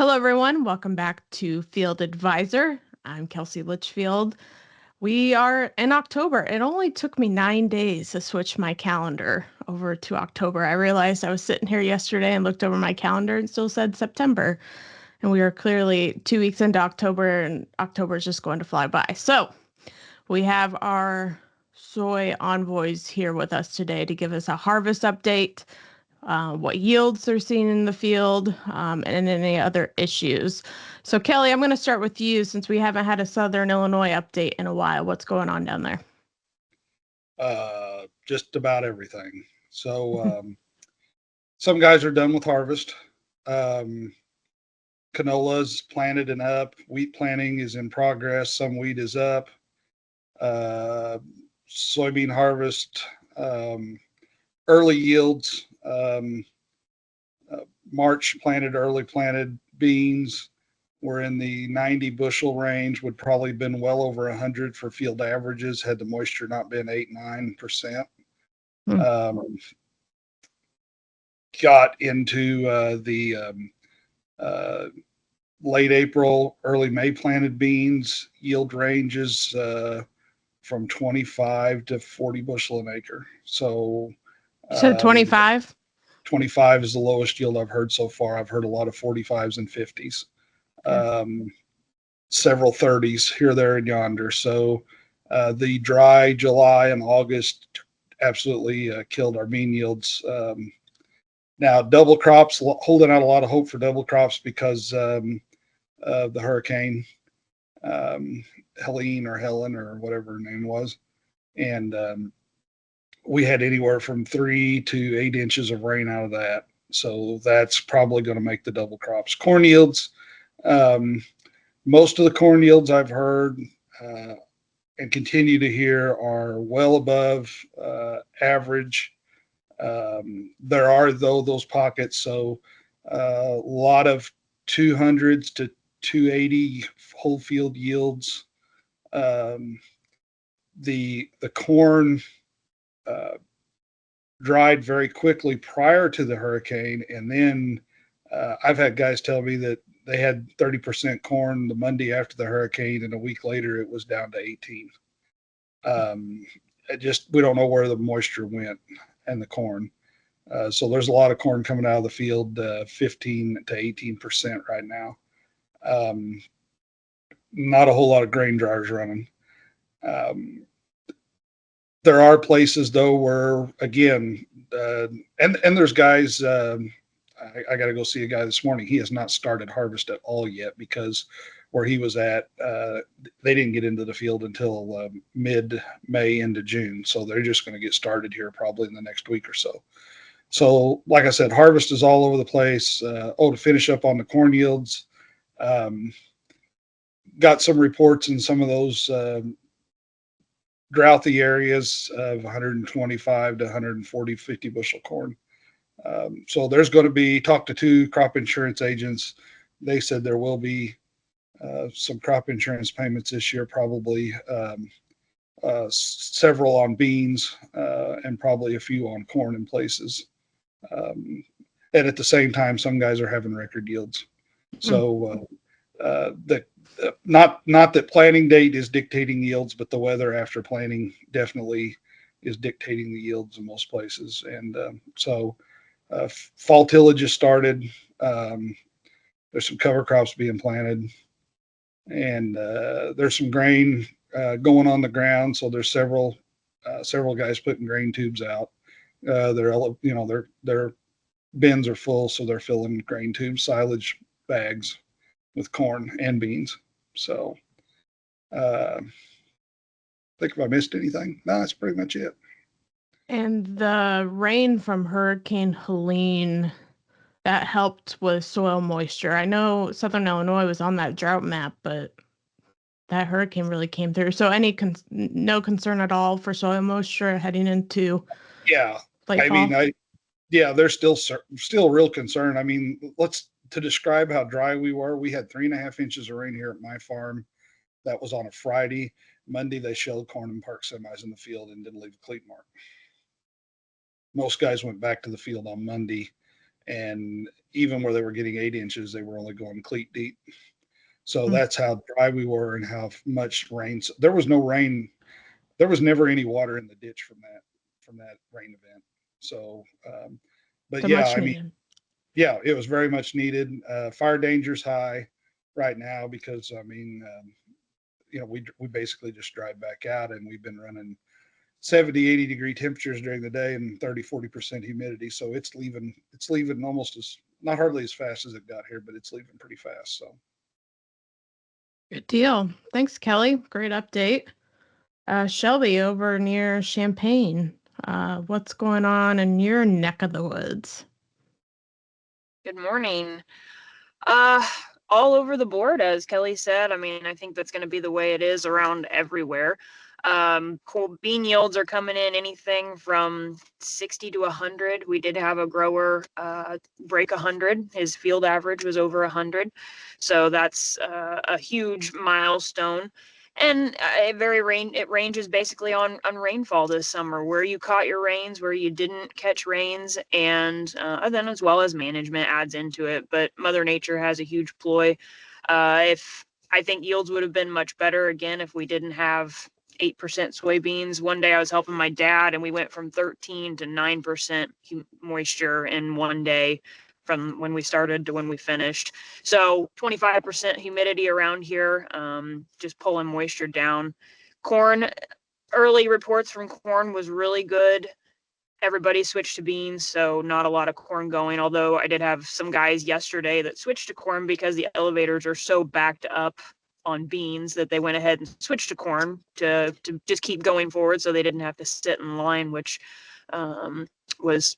Hello, everyone. Welcome back to Field Advisor. I'm Kelsey Litchfield. We are in October. It only took me 9 days to switch my calendar over to October. I realized I was sitting here yesterday and looked over my calendar and still said September. And we are clearly 2 weeks into October, and October is just going to fly by. So we have our soy envoys here with us today to give us a harvest update, what yields they're seeing in the field, and any other issues. So Kelly, I'm going to start with you since we haven't had a Southern Illinois update in a while. What's going on down there? Just about everything. So some guys are done with harvest. Canola's planted and up. Wheat planting is in progress. Some wheat is up. Soybean harvest, early yields. March planted, early planted beans were in the 90 bushel range, would probably been well over 100 for field averages had the moisture not been 8-9%. Got into the late April, early May planted beans, yield ranges from 25 to 40 bushel an acre. So You said 25? 25 is the lowest yield I've heard so far. I've heard a lot of 45s and 50s. Several 30s here, there, and yonder. So the dry July and August absolutely killed our bean yields. Now, double crops, holding out a lot of hope for double crops because of the hurricane, Helene or Helen or whatever her name was. And we had anywhere from 3 to 8 inches of rain out of that. So that's probably going to make the double crops. Corn yields, most of the corn yields I've heard and continue to hear are well above average. There are, though, those pockets. So a lot of 200s to 280 whole field yields. The corn dried very quickly prior to the hurricane, and then I've had guys tell me that they had 30% corn the Monday after the hurricane, and a week later it was down to 18. We don't know where the moisture went and the corn. So there's a lot of corn coming out of the field, 15 to 18% right now. Not a whole lot of grain dryers running. There are places though where, again, and there's guys. I got to go see a guy this morning. He has not started harvest at all yet because where he was at, they didn't get into the field until mid-May into June. So they're just going to get started here probably in the next week or so. So, like I said, harvest is all over the place. To finish up on the corn yields, got some reports in some of those drouthy areas of 125 to 140, 50 bushel corn. So there's going to be, talked to 2 crop insurance agents. They said there will be some crop insurance payments this year, probably several on beans and probably a few on corn in places. And at the same time, some guys are having record yields. So not that planting date is dictating yields, but the weather after planting definitely is dictating the yields in most places. And so fall tillage has started. There's some cover crops being planted, and there's some grain going on the ground. So there's several guys putting grain tubes out. Their bins are full, so they're filling grain tubes, silage bags with corn and beans. So think if I missed anything. No, that's pretty much it. And the rain from Hurricane Helene, that helped with soil moisture. I know Southern Illinois was on that drought map, but that hurricane really came through. So no concern at all for soil moisture heading into late fall? There's still real concern. I mean, to describe how dry we were, we had 3.5 inches of rain here at my farm. That was on a Friday. Monday, they shelled corn and parked semis in the field and didn't leave a cleat mark. Most guys went back to the field on Monday And even where they were getting 8 inches, they were only going cleat deep. So Mm. that's how dry we were and how much rain. There was no rain. There was never any water in the ditch from that rain event. So, but So yeah, much I mean, needed. yeah, it was very much needed. Fire danger's high right now because I mean, we basically just drive back out and we've been running 70, 80 degree temperatures during the day and 30, 40% humidity. So it's leaving almost as, not hardly as fast as it got here, but it's leaving pretty fast. So Good deal. Thanks, Kelly. Great update. Shelby over near Champaign. What's going on in your neck of the woods? Good morning. Uh, all over the board, as Kelly said. I mean, I think that's going to be the way it is around everywhere. Bean yields are coming in anything from 60 to 100. We did have a grower break 100. His field average was over 100. So that's a huge milestone. And it ranges basically on rainfall this summer, where you caught your rains, where you didn't catch rains, and then as well as management adds into it. But Mother Nature has a huge ploy. If I think yields would have been much better again if we didn't have 8% soybeans. One day I was helping my dad and we went from 13 to 9% moisture in one day from when we started to when we finished. So 25% humidity around here, just pulling moisture down. Corn, early reports from corn was really good. Everybody switched to beans, so not a lot of corn going, although I did have some guys yesterday that switched to corn because the elevators are so backed up on beans that they went ahead and switched to corn to just keep going forward so they didn't have to sit in line, which was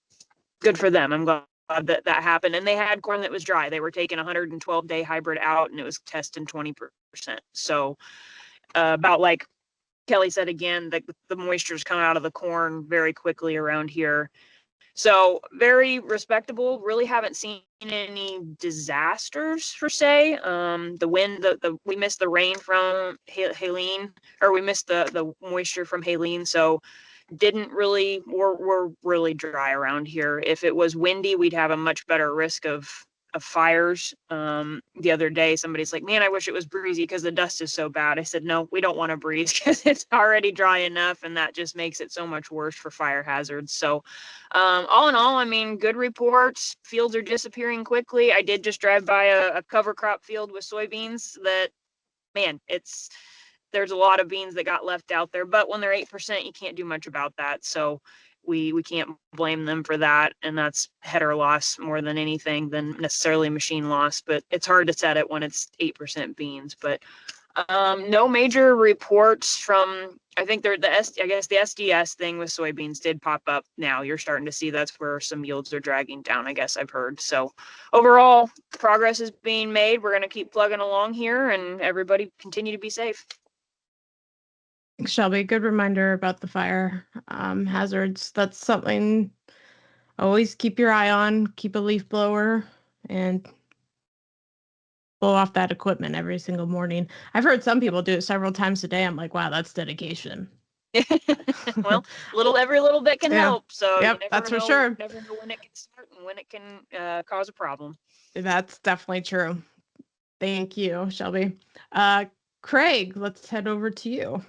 good for them. I'm glad that happened. And they had corn that was dry. They were taking 112-day hybrid out and it was testing 20%. So about like Kelly said again, the moisture's come out of the corn very quickly around here. So very respectable. Really haven't seen any disasters per se. The wind, we missed the rain from Helene, or we missed the moisture from Helene. So didn't really, we're really dry around here. If it was windy, we'd have a much better risk of fires. The other day, somebody's like, man, I wish it was breezy because the dust is so bad. I said, no, we don't want to breeze because it's already dry enough, and that just makes it so much worse for fire hazards. So all in all, I mean, good reports. Fields are disappearing quickly. I did just drive by a cover crop field with soybeans that, man, there's a lot of beans that got left out there, but when they're 8%, you can't do much about that. So we can't blame them for that. And that's header loss more than anything than necessarily machine loss, but it's hard to set it when it's 8% beans. But no major reports from, I think I guess the SDS thing with soybeans did pop up now. You're starting to see that's where some yields are dragging down, I guess I've heard. So overall, progress is being made. We're going to keep plugging along here and everybody continue to be safe. Shelby, good reminder about the fire hazards. That's something always keep your eye on. Keep a leaf blower and blow off that equipment every single morning. I've heard some people do it several times a day. I'm like, wow, that's dedication. Well, every little bit can help. So yep, you that's for sure. Never know when it can start and when it can cause a problem. That's definitely true. Thank you, Shelby. Craig, let's head over to you.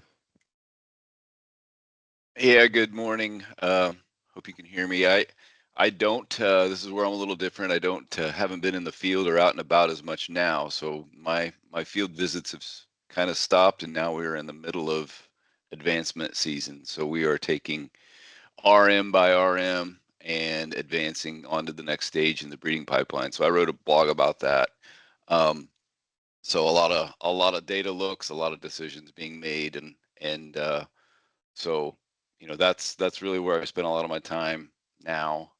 Yeah, good morning. Hope you can hear me. I don't, this is where I'm a little different. I don't, haven't been in the field or out and about as much now. So my field visits have kind of stopped, and now we're in the middle of advancement season. So we are taking RM by RM and advancing onto the next stage in the breeding pipeline. So I wrote a blog about that. So a lot of data looks, a lot of decisions being made, and so that's really where I spend a lot of my time now.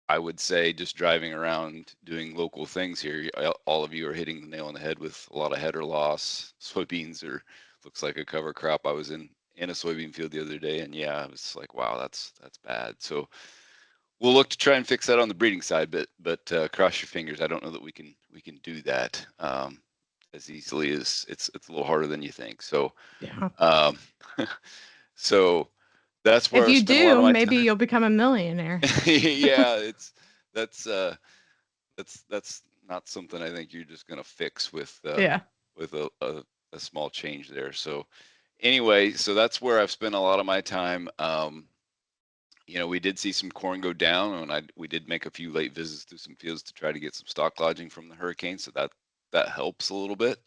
I would say just driving around doing local things here. All of you are hitting the nail on the head with a lot of header loss. Soybeans looks like a cover crop. I was in a soybean field the other day, and yeah, I was like, wow, that's bad. So we'll look to try and fix that on the breeding side, but cross your fingers. I don't know that we can do that as easily as it's a little harder than you think. So yeah. So that's where if I you spend a lot do, of my maybe time. you'll become a millionaire. Yeah, that's not something I think you're just going to fix with Yeah. with a small change there. So anyway, so that's where I've spent a lot of my time. We did see some corn go down, and we did make a few late visits to some fields to try to get some stock lodging from the hurricane, so that helps a little bit.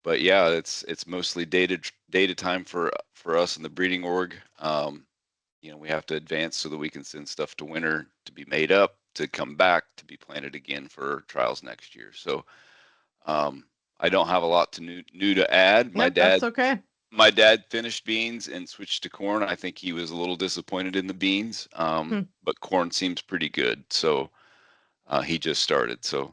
But yeah, it's mostly data time for us in the breeding org. We have to advance so that we can send stuff to winter to be made up, to come back to be planted again for trials next year. So I don't have a lot to new to add. Nope, that's okay. My dad finished beans and switched to corn. I think he was a little disappointed in the beans, but corn seems pretty good. So he just started. So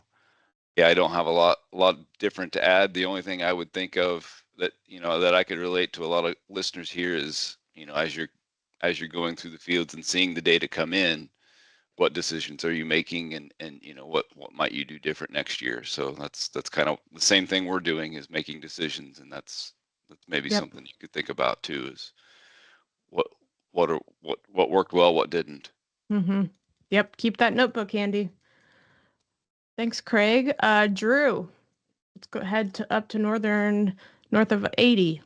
yeah, I don't have a lot different to add. The only thing I would think of that that I could relate to a lot of listeners here is as you're going through the fields and seeing the data come in, what decisions are you making, and what might you do different next year. So that's kind of the same thing we're doing, is making decisions, and that's maybe something you could think about too, is what worked well, what didn't. Yep, keep that notebook handy. Thanks, Craig. Drew, let's go ahead up to north of 80.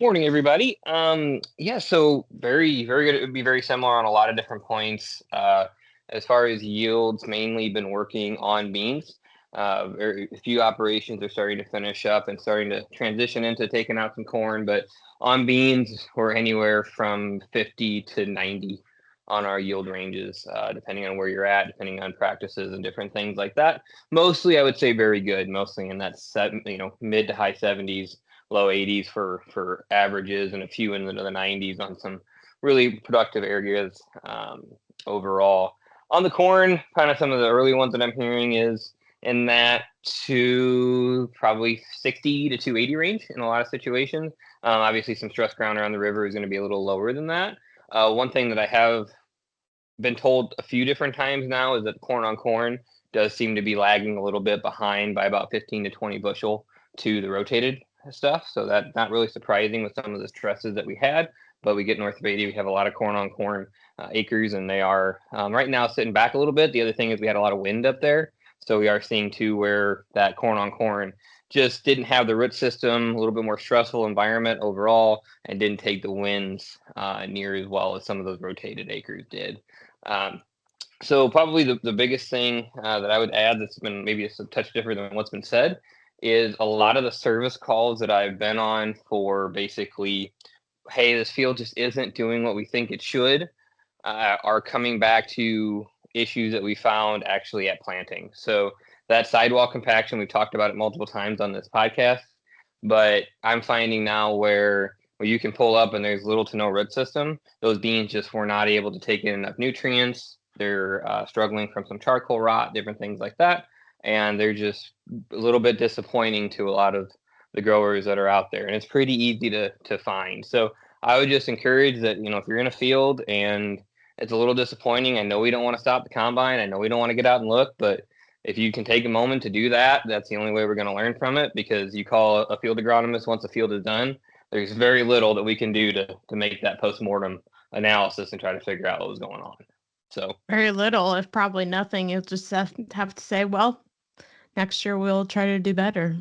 Morning, everybody. Yeah, so very, very good. It would be very similar on a lot of different points. As far as yields, mainly been working on beans. Very few operations are starting to finish up and starting to transition into taking out some corn, but on beans, we're anywhere from 50 to 90 on our yield ranges, depending on where you're at, depending on practices and different things like that. Mostly, I would say very good, mostly in that mid to high 70s. Low 80s for averages, and a few into the 90s on some really productive areas overall. On the corn, kind of some of the early ones that I'm hearing is in that to probably 60 to 280 range in a lot of situations. Obviously, some stress ground around the river is going to be a little lower than that. One thing that I have been told a few different times now is that corn on corn does seem to be lagging a little bit behind by about 15 to 20 bushel to the rotated stuff. So that's not really surprising with some of the stresses that we had, but we get north of 80, we have a lot of corn on corn acres, and they are right now sitting back a little bit. The other thing is we had a lot of wind up there. So we are seeing too where that corn on corn just didn't have the root system, a little bit more stressful environment overall, and didn't take the winds near as well as some of those rotated acres did. So probably the biggest thing that I would add that's been maybe a touch different than what's been said is a lot of the service calls that I've been on for basically, hey, this field just isn't doing what we think it should, are coming back to issues that we found actually at planting. So that sidewall compaction, we've talked about it multiple times on this podcast, but I'm finding now where you can pull up and there's little to no root system, those beans just were not able to take in enough nutrients. They're struggling from some charcoal rot, different things like that. And they're just a little bit disappointing to a lot of the growers that are out there. And it's pretty easy to find. So I would just encourage that, if you're in a field and it's a little disappointing, I know we don't want to stop the combine. I know we don't want to get out and look, but if you can take a moment to do that, that's the only way we're going to learn from it, because you call a field agronomist once the field is done, there's very little that we can do to make that postmortem analysis and try to figure out what was going on. So very little, if probably nothing. You'll just have to say, well, next year we'll try to do better.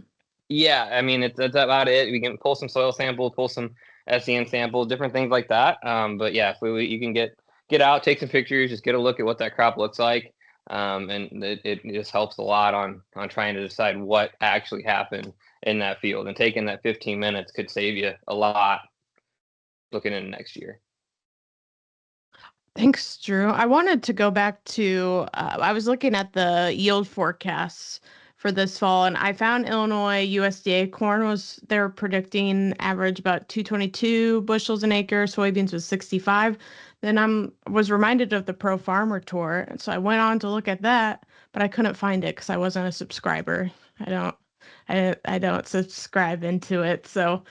Yeah, I mean, that's about it. We can pull some soil samples, pull some SEM samples, different things like that. But yeah, if you can get out, take some pictures, just get a look at what that crop looks like. And it just helps a lot on trying to decide what actually happened in that field. And taking that 15 minutes could save you a lot looking into next year. Thanks, Drew. I wanted to go back to, I was looking at the yield forecasts for this fall, and I found Illinois USDA corn they're predicting average about 222 bushels an acre. Soybeans was 65. Then I was reminded of the Pro Farmer Tour, and so I went on to look at that, but I couldn't find it because I wasn't a subscriber. I don't subscribe into it, so.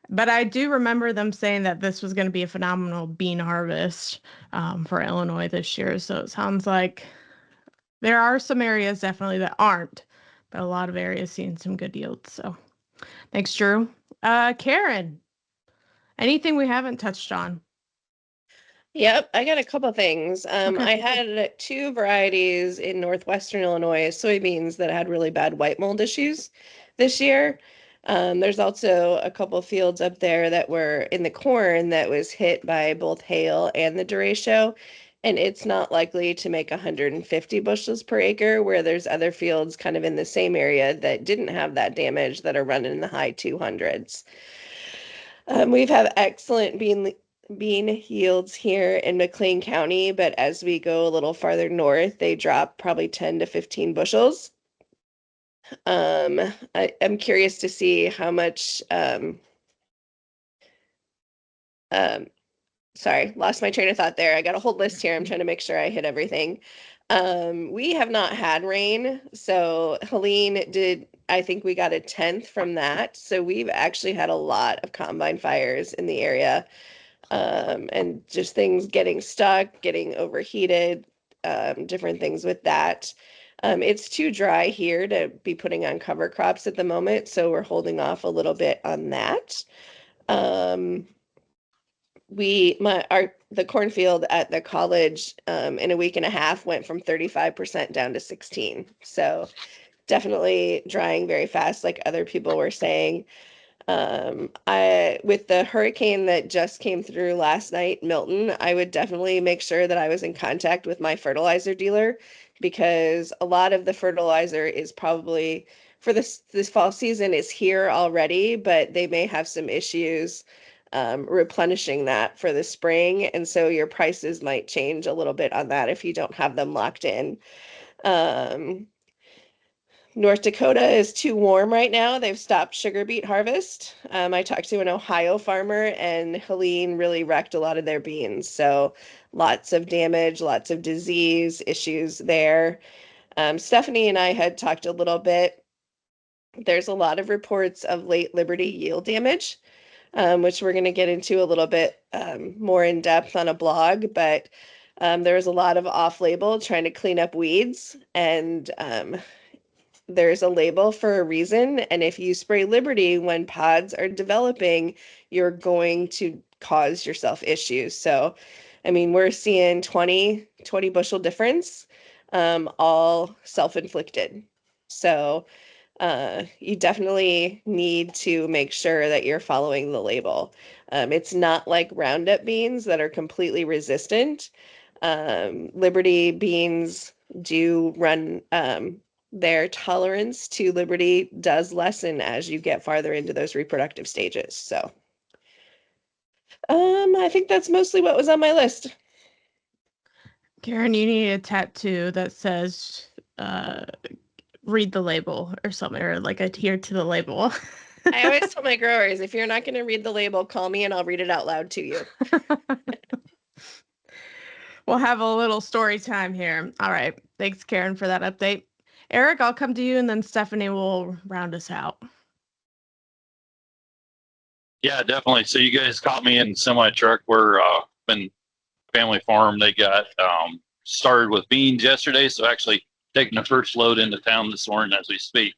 But I do remember them saying that this was going to be a phenomenal bean harvest for Illinois this year. So it sounds like there are some areas definitely that aren't, but a lot of areas seeing some good yields. So thanks, Drew. Karen, anything we haven't touched on? Yep, I got a couple things. Okay. I had two varieties in northwestern Illinois, soybeans that had really bad white mold issues this year. There's also a couple fields up there that were in the corn that was hit by both hail and the derecho, and it's not likely to make 150 bushels per acre, where there's other fields kind of in the same area that didn't have that damage that are running in the high 200s. We've had excellent bean yields here in McLean County, but as we go a little farther north, they drop probably 10 to 15 bushels. I'm curious to see how much, sorry, lost my train of thought there. I got a whole list here. I'm trying to make sure I hit everything. We have not had rain, so Helene did, I think we got a 10th from that. So we've actually had a lot of combine fires in the area. And just things getting stuck, getting overheated, different things with that. It's too dry here to be putting on cover crops at the moment, so we're holding off a little bit on that. The cornfield at the college in a week and a half went from 35% down to 16. So definitely drying very fast, like other people were saying. With the hurricane that just came through last night, Milton, I would definitely make sure that I was in contact with my fertilizer dealer, because a lot of the fertilizer is probably for this fall season is here already, but they may have some issues replenishing that for the spring, and so your prices might change a little bit on that if you don't have them locked in. North Dakota is too warm right now. They've stopped sugar beet harvest. I talked to an Ohio farmer, and Helene really wrecked a lot of their beans. So lots of damage, lots of disease issues there. Stephanie and I had talked a little bit. There's a lot of reports of late Liberty yield damage, which we're going to get into a little bit more in depth on a blog. But there was a lot of off-label trying to clean up weeds, and there's a label for a reason, and if you spray Liberty when pods are developing, you're going to cause yourself issues. So, I mean, we're seeing 20 bushel difference, all self-inflicted. So, you definitely need to make sure that you're following the label. It's not like Roundup beans that are completely resistant. Liberty beans do run, their tolerance to Liberty does lessen as you get farther into those reproductive stages. So, I think that's mostly what was on my list. Karen, you need a tattoo that says, read the label or something, or like adhere to the label. I always tell my growers, if you're not going to read the label, call me and I'll read it out loud to you. We'll have a little story time here. All right. Thanks, Karen, for that update. Eric, I'll come to you, and then Stephanie will round us out. Yeah, definitely. So you guys caught me in semi truck. We're been family farm. They got started with beans yesterday, so actually taking the first load into town this morning as we speak.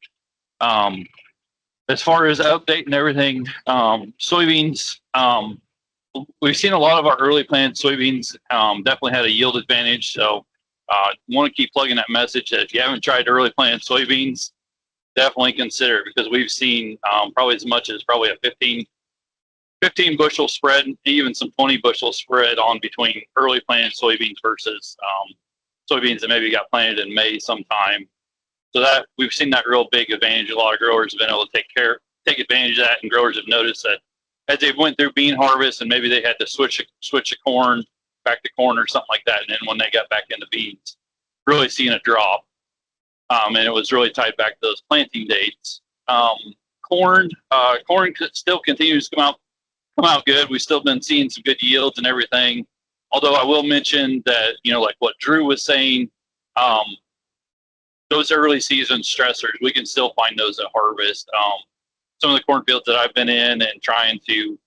As far as update and everything, soybeans, we've seen a lot of our early planted soybeans definitely had a yield advantage. So want to keep plugging that message that if you haven't tried early planted soybeans, definitely consider it, because we've seen probably as much as probably a 15 bushel spread, even some 20 bushel spread on between early planted soybeans versus soybeans that maybe got planted in May sometime. So that we've seen that real big advantage. A lot of growers have been able to take advantage of that, and growers have noticed that as they went through bean harvest and maybe they had to switch a corn back to corn or something like that, and then when they got back into beans, really seeing a drop. And it was really tied back to those planting dates. Corn still continues to come out good. We've still been seeing some good yields and everything. Although I will mention that, like what Drew was saying, those early season stressors, we can still find those at harvest. Some of the cornfields that I've been in and trying to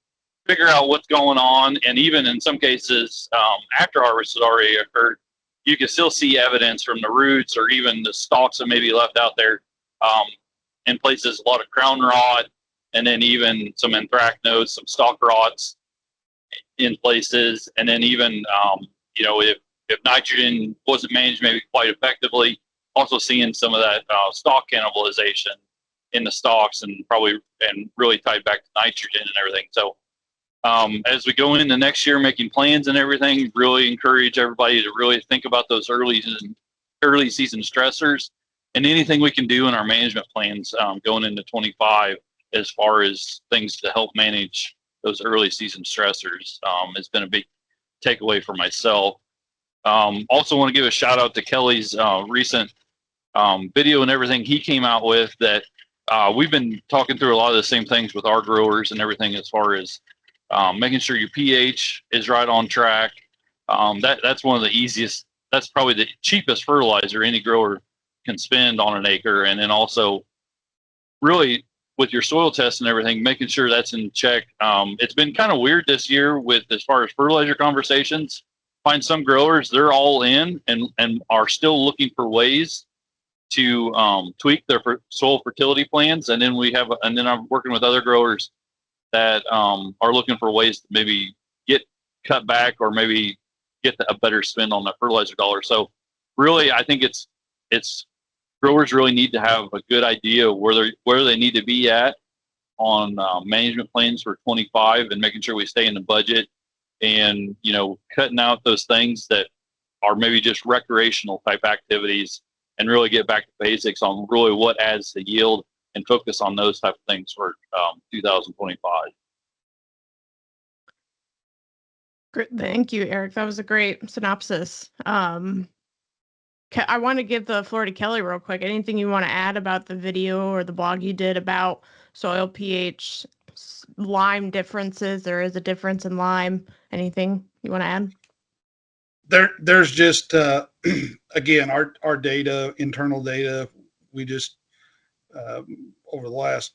figure out what's going on, and even in some cases, after harvest has already occurred, you can still see evidence from the roots or even the stalks that may be left out there. In places, a lot of crown rot, and then even some anthracnose, some stalk rots. in places, and then even if nitrogen wasn't managed maybe quite effectively, also seeing some of that stalk cannibalization in the stalks, and really tied back to nitrogen and everything. So as we go into next year making plans and everything, really encourage everybody to really think about those early season stressors and anything we can do in our management plans going into 25 as far as things to help manage those early season stressors. It's been a big takeaway for myself. Also want to give a shout out to Kelly's recent video and everything he came out with, that we've been talking through a lot of the same things with our growers and everything, as far as making sure your pH is right on track. That's one of the easiest, that's probably the cheapest fertilizer any grower can spend on an acre. And then also really with your soil test and everything, making sure that's in check. It's been kind of weird this year with, as far as fertilizer conversations. Find some growers, they're all in and are still looking for ways to tweak their soil fertility plans. And then I'm working with other growers that are looking for ways to maybe get cut back or maybe get a better spend on that fertilizer dollar. So really, I think it's growers really need to have a good idea of where they need to be at on management plans for 25, and making sure we stay in the budget, and cutting out those things that are maybe just recreational type activities, and really get back to basics on really what adds to yield, and focus on those type of things for 2025. Great. Thank you, Eric. That was a great synopsis. I want to give the floor to Kelly real quick. Anything you want to add about the video or the blog you did about soil pH, lime differences? There is a difference in lime. Anything you want to add? There's just again, our data, internal data, we just over the last,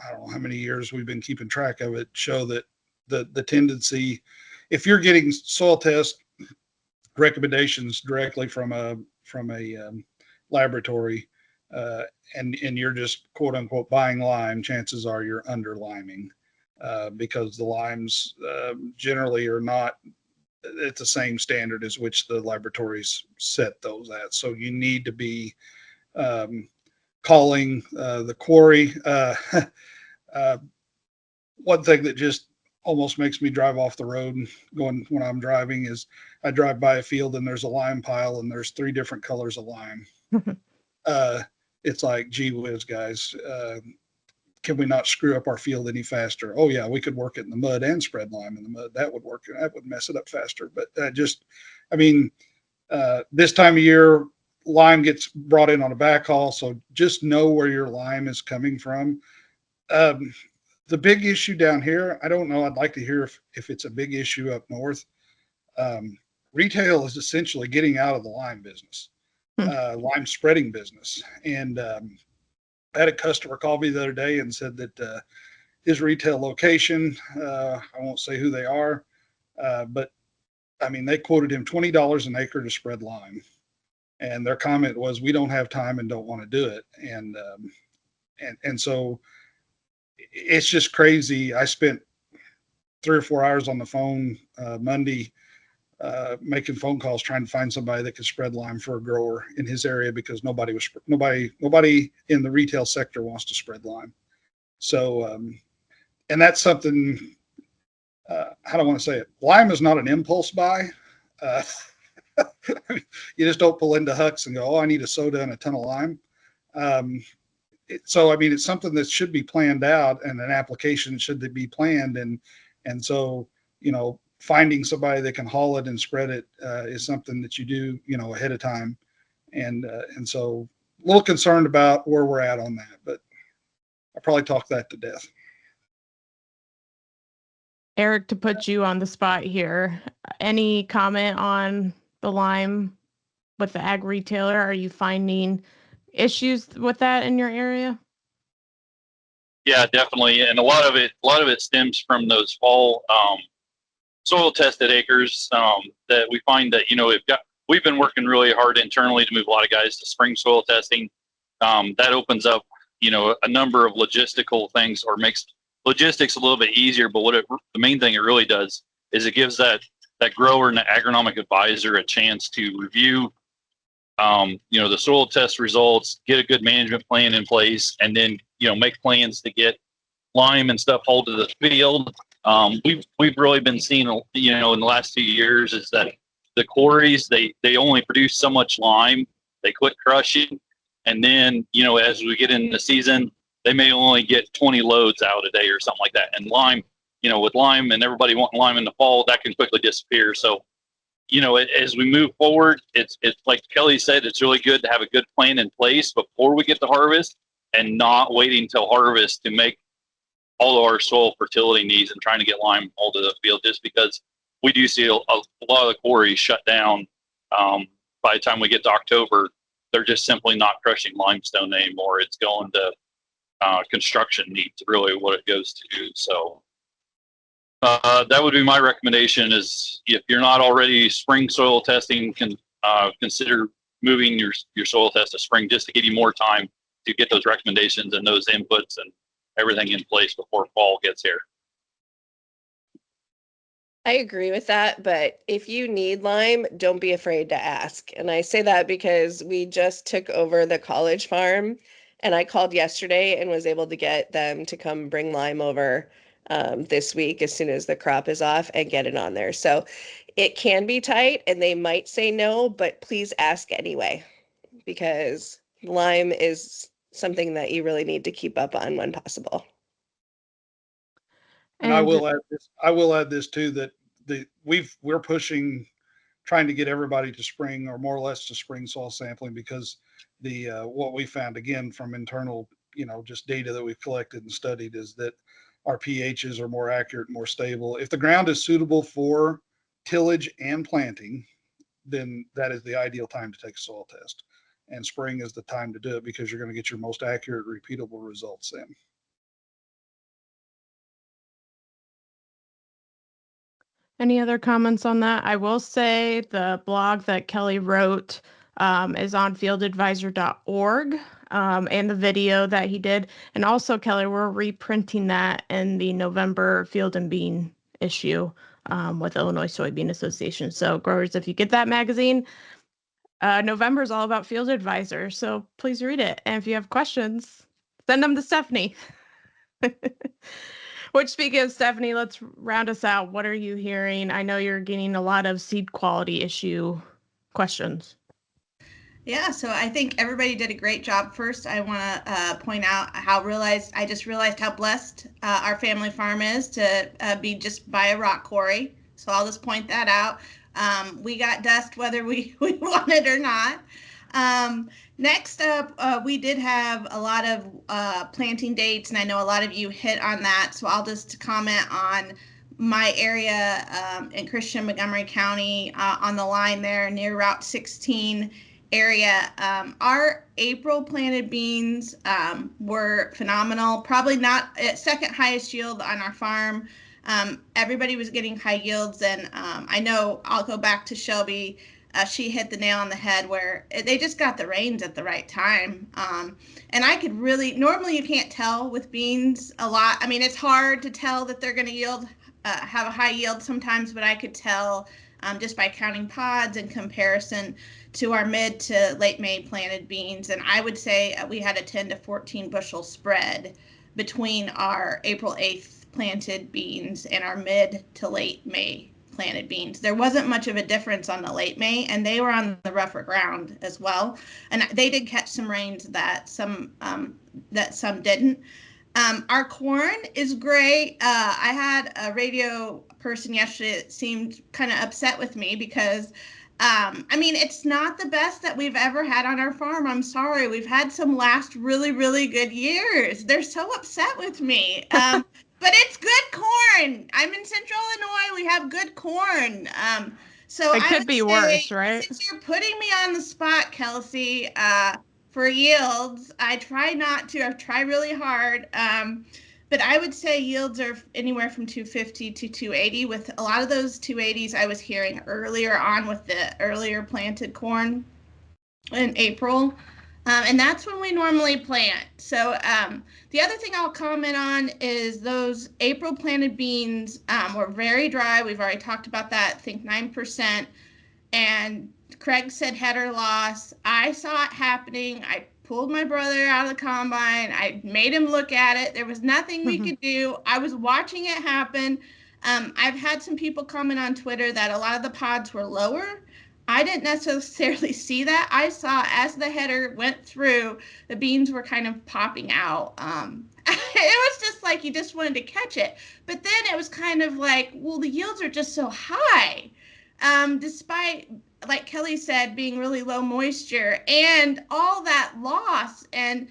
I don't know how many years we've been keeping track of it, show that the tendency, if you're getting soil test recommendations directly from a laboratory, and you're just quote unquote buying lime, chances are you're under liming, because the limes generally are not at the same standard as which the laboratories set those at. So you need to be calling the quarry. One thing that just almost makes me drive off the road going when I'm driving is I drive by a field and there's a lime pile and there's 3 different colors of lime. It's like, gee whiz, guys, can we not screw up our field any faster? Oh yeah, we could work it in the mud and spread lime in the mud. That would work. That would mess it up faster. But this time of year, lime gets brought in on a backhaul. So just know where your lime is coming from. The big issue down here, I don't know. I'd like to hear if it's a big issue up north. Retail is essentially getting out of the lime business, lime spreading business. And I had a customer call me the other day and said that his retail location, I won't say who they are, but I mean, they quoted him $20 an acre to spread lime. And their comment was, we don't have time and don't want to do it. And so it's just crazy. I spent 3 or 4 hours on the phone Monday making phone calls trying to find somebody that could spread lime for a grower in his area, because nobody in the retail sector wants to spread lime. So and that's something, how do I want to say it? Lime is not an impulse buy. You just don't pull into Huck's and go, oh, I need a soda and a ton of lime. So, I mean, it's something that should be planned out, and an application should be planned. And so, finding somebody that can haul it and spread it is something that you do, ahead of time. And so a little concerned about where we're at on that, but I probably talked that to death. Eric, to put you on the spot here, any comment on the lime with the ag retailer? Are you finding issues with that in your area? Yeah, definitely. And a lot of it stems from those fall soil tested acres that we find that, we've been working really hard internally to move a lot of guys to spring soil testing. That opens up, a number of logistical things, or makes logistics a little bit easier. But the main thing it really does is it gives that grower and the agronomic advisor a chance to review, the soil test results, get a good management plan in place, and then, make plans to get lime and stuff hauled to the field. We've really been seeing, in the last 2 years is that the quarries, they only produce so much lime. They quit crushing. And then, as we get into the season, they may only get 20 loads out a day or something like that. And lime, with lime and everybody wanting lime in the fall, that can quickly disappear. So, as we move forward, it's like Kelly said, it's really good to have a good plan in place before we get to harvest and not waiting till harvest to make all of our soil fertility needs and trying to get lime all to the field, just because we do see a lot of the quarries shut down. By the time we get to October, they're just simply not crushing limestone anymore. It's going to construction needs, really what it goes to. So that would be my recommendation, is if you're not already spring soil testing, consider moving your soil test to spring, just to give you more time to get those recommendations and those inputs and everything in place before fall gets here. I agree with that, but if you need lime, don't be afraid to ask. And I say that because we just took over the college farm, and I called yesterday and was able to get them to come bring lime over this week as soon as the crop is off and get it on there. So it can be tight and they might say no, but please ask anyway, because lime is something that you really need to keep up on when possible. And I will add this too, that we're pushing, trying to get everybody to spring, or more or less to spring soil sampling, because what we found, again, from internal, just data that we've collected and studied, is that our pHs are more accurate, more stable. If the ground is suitable for tillage and planting, then that is the ideal time to take a soil test. And spring is the time to do it, because you're going to get your most accurate, repeatable results then. Any other comments on that? I will say the blog that Kelly wrote is on fieldadvisor.org, and the video that he did. And also, Kelly, we're reprinting that in the November Field and Bean issue with Illinois Soybean Association. So growers, if you get that magazine, November is all about Field Advisor. So please read it. And if you have questions, send them to Stephanie. Which, speaking of Stephanie, let's round us out. What are you hearing? I know you're getting a lot of seed quality issue questions. Yeah, so I think everybody did a great job. First, I want to point out I just realized how blessed our family farm is to be just by a rock quarry. So I'll just point that out. We got dust whether we want it or not. Next up, we did have a lot of planting dates, and I know a lot of you hit on that. So I'll just comment on my area in Christian Montgomery County on the line there near Route 16 area. Our April planted beans were phenomenal. Probably not second highest yield on our farm. Everybody was getting high yields, and I know I'll go back to Shelby. She hit the nail on the head where they just got the rains at the right time. And I could really, normally you can't tell with beans a lot. I mean, it's hard to tell that they're going to have a high yield sometimes, but I could tell just by counting pods in comparison to our mid to late May planted beans. And I would say we had a 10 to 14 bushel spread between our April 8th planted beans and our mid to late May planted beans. There wasn't much of a difference on the late May, and they were on the rougher ground as well. And they did catch some rains that some didn't. Our corn is great. I had a radio person yesterday that seemed kind of upset with me because I mean, it's not the best that we've ever had on our farm. I'm sorry. We've had some last really, really good years. They're so upset with me. But it's good corn. I'm in Central Illinois. We have good corn. So it could be worse, right? Since you're putting me on the spot, Kelsey, for yields, I try not to. I try really hard. But I would say yields are anywhere from 250 to 280. With a lot of those 280s I was hearing earlier on with the earlier planted corn in April. And that's when we normally plant. So the other thing I'll comment on is those April planted beans were very dry. We've already talked about that, I think 9%. And Craig said header loss. I saw it happening. I pulled my brother out of the combine. I made him look at it. There was nothing we could do. I was watching it happen. I've had some people comment on Twitter that a lot of the pods were lower. I didn't necessarily see that. I saw as the header went through, the beans were kind of popping out. It was just like you just wanted to catch it. But then it was kind of like, well, the yields are just so high. Despite, like Kelly said, being really low moisture and all that loss. And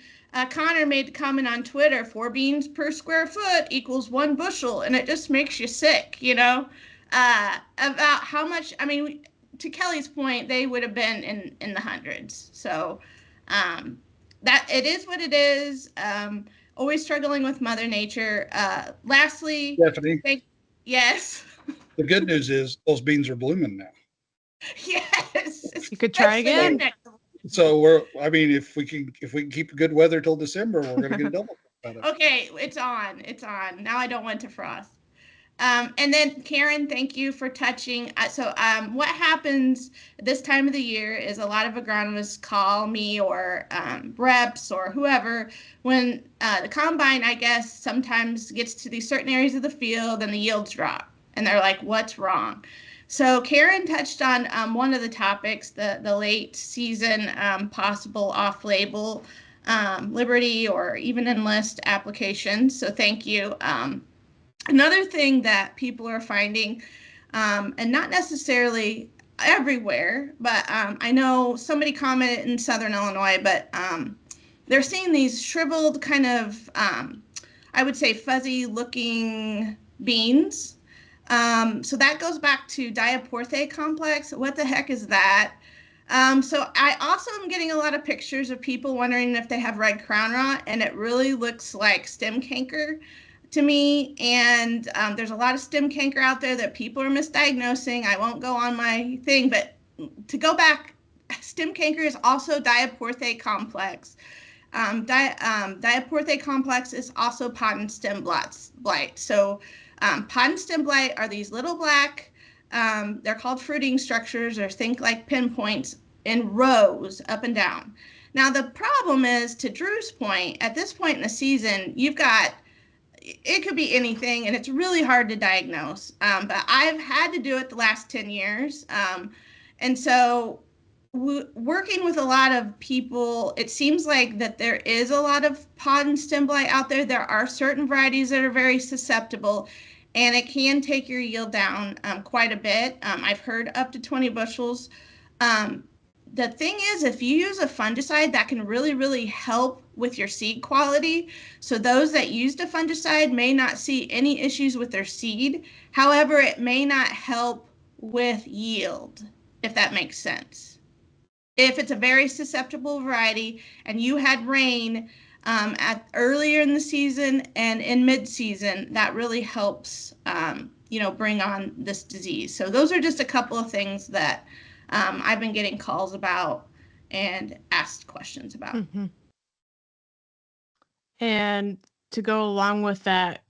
Connor made the comment on Twitter, 4 beans per square foot equals 1 bushel. And it just makes you sick, about how much, I mean, to Kelly's point, they would have been in the hundreds. So that it is what it is. Always struggling with Mother Nature. Lastly, Stephanie, yes. the good news is those beans are blooming now. Yes. You could try again. So if we can keep good weather till December, we're going to get a double. Okay, it's on. Now I don't want to frost. And then Karen, thank you for touching. What happens this time of the year is a lot of agronomists call me or reps or whoever when the combine, I guess, sometimes gets to these certain areas of the field and the yields drop. And they're like, what's wrong? So Karen touched on one of the topics, the late season possible off-label Liberty or even Enlist applications. So thank you. Another thing that people are finding, and not necessarily everywhere, but I know somebody commented in Southern Illinois, but they're seeing these shriveled kind of, I would say fuzzy looking beans. So that goes back to diaporthe complex. What the heck is that? So I also am getting a lot of pictures of people wondering if they have red crown rot, and it really looks like stem canker to me. And there's a lot of stem canker out there that people are misdiagnosing. I won't go on my thing, but to go back, stem canker is also diaporthe complex. Diaporthe complex is also pod and stem blight. So pod and stem blight are these little black, they're called fruiting structures, or think like pinpoints in rows up and down. Now the problem is, to Drew's point, at this point in the season, it could be anything, and it's really hard to diagnose. But I've had to do it the last 10 years. And so working with a lot of people, it seems like that there is a lot of pod and stem blight out there. There are certain varieties that are very susceptible, and it can take your yield down quite a bit. I've heard up to 20 bushels. The thing is, if you use a fungicide, that can really, really help with your seed quality. So those that used a fungicide may not see any issues with their seed. However, it may not help with yield, if that makes sense. If it's a very susceptible variety and you had rain earlier in the season and in mid-season, that really helps, bring on this disease. So those are just a couple of things that I've been getting calls about and asked questions about. Mm-hmm. And to go along with that,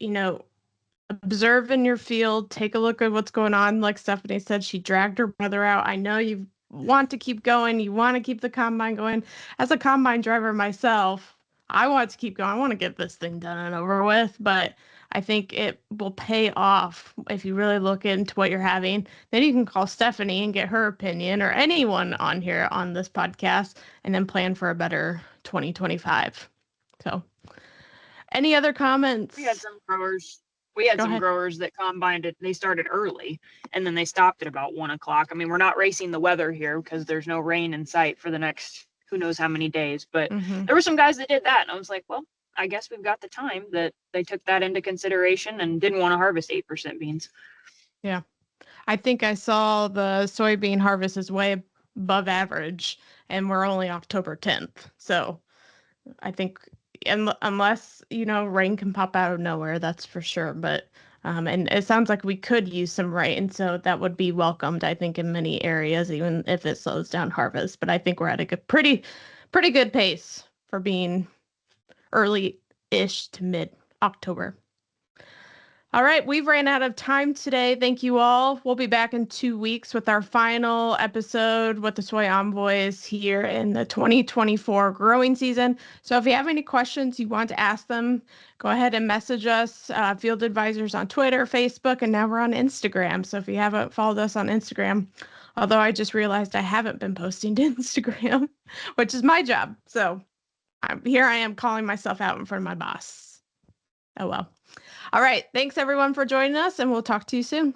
observe in your field, take a look at what's going on. Like Stephanie said, she dragged her brother out. I know you want to keep going. You want to keep the combine going. As a combine driver myself, I want to keep going. I want to get this thing done and over with, but I think it will pay off if you really look into what you're having. Then you can call Stephanie and get her opinion, or anyone on here on this podcast, and then plan for a better 2025. So any other comments? We had some growers. Growers that combined it. They started early and then they stopped at about 1 o'clock. I mean, we're not racing the weather here because there's no rain in sight for the next who knows how many days. But there were some guys that did that, and I was like, well, I guess we've got the time that they took that into consideration and didn't want to harvest 8% beans. Yeah. I think I saw the soybean harvest is way above average, and we're only October 10th. So I think unless, rain can pop out of nowhere, that's for sure. But, and it sounds like we could use some rain, so that would be welcomed, I think, in many areas, even if it slows down harvest. But I think we're at a pretty pretty good pace for being early-ish to mid-October. All right, we've ran out of time today. Thank you all. We'll be back in 2 weeks with our final episode with the Soy Envoys here in the 2024 growing season. So if you have any questions you want to ask them, go ahead and message us, Field Advisors on Twitter, Facebook, and now we're on Instagram. So if you haven't followed us on Instagram, although I just realized I haven't been posting to Instagram, which is my job. So here I am calling myself out in front of my boss. Oh, well. All right. Thanks, everyone, for joining us, and we'll talk to you soon.